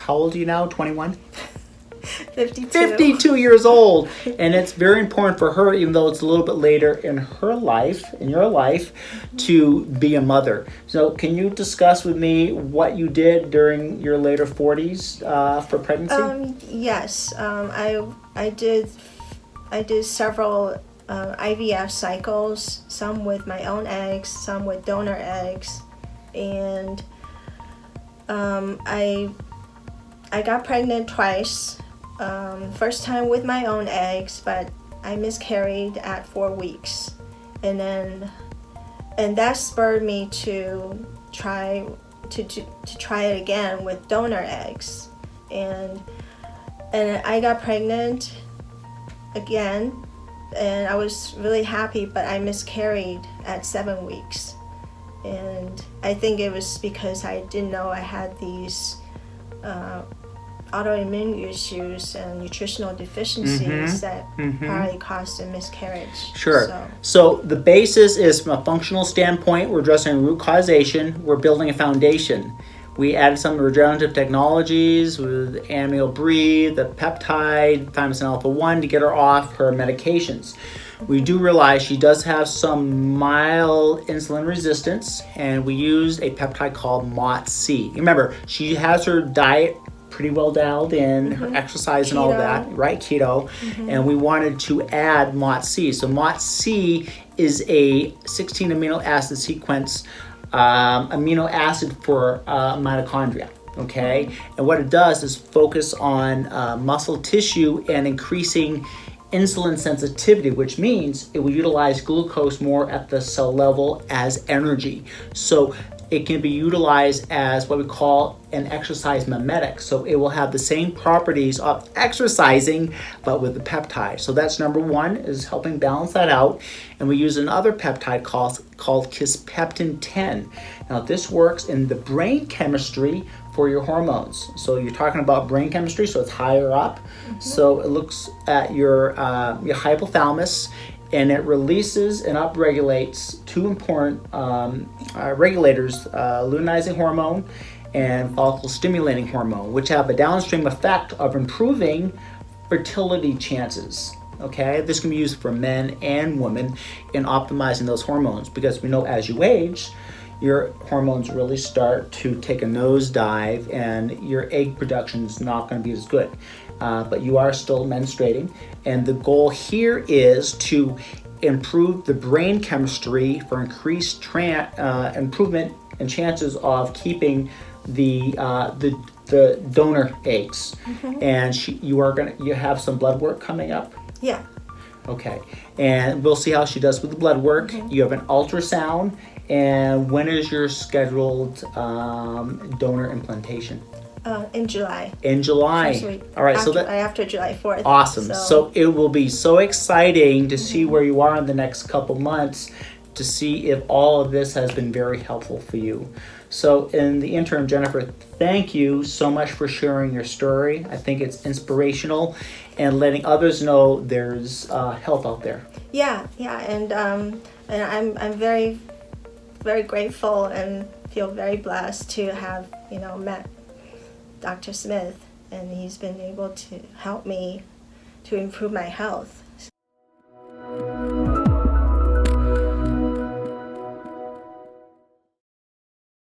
how old are you now? 21? 52. 52 years old. And it's very important for her, even though it's a little bit later in her life, in your life, to be a mother. So can you discuss with me what you did during your later 40s for pregnancy? Yes. I did several IVF cycles, some with my own eggs, some with donor eggs, and I got pregnant twice. First time with my own eggs, but I miscarried at 4 weeks, and that spurred me to try it again with donor eggs, and I got pregnant again, and I was really happy, but I miscarried at 7 weeks, and I think it was because I didn't know I had these autoimmune issues and nutritional deficiencies that probably caused a miscarriage. Sure. So the basis is, from a functional standpoint, we're addressing root causation. We're building a foundation. We added some regenerative technologies with Amnio Breathe, the peptide, thymosin alpha-1 to get her off her medications. We do realize she does have some mild insulin resistance, and we used a peptide called MOTS-C. Remember, she has her diet pretty well dialed in, her exercise and all that, right? Keto. And we wanted to add MOTS-C. So MOTS-C is a 16 amino acid sequence, amino acid for mitochondria. Okay, and what it does is focus on muscle tissue and increasing insulin sensitivity, which means it will utilize glucose more at the cell level as energy. So it can be utilized as what we call an exercise mimetic. So it will have the same properties of exercising, but with the peptide. So that's number one, is helping balance that out. And we use another peptide called KISSPEPTIN-10. Now this works in the brain chemistry for your hormones. So you're talking about brain chemistry, so it's higher up. So it looks at your hypothalamus, and it releases and upregulates two important regulators, luteinizing hormone and follicle stimulating hormone, which have a downstream effect of improving fertility chances. Okay, this can be used for men and women in optimizing those hormones, because we know as you age, your hormones really start to take a nosedive and your egg production is not going to be as good. But you are still menstruating, and the goal here is to improve the brain chemistry for increased improvement and chances of keeping the donor eggs. And you have some blood work coming up. Yeah. Okay, and we'll see how she does with the blood work. You have an ultrasound, and when is your scheduled donor implantation? In July. In July. Actually, all right, after July 4th. Awesome. So it will be so exciting to see where you are in the next couple months, to see if all of this has been very helpful for you. So in the interim, Jennifer, thank you so much for sharing your story. I think it's inspirational and letting others know there's help out there. Yeah, and I'm very, very grateful and feel very blessed to have met Dr. Smith, and he's been able to help me to improve my health.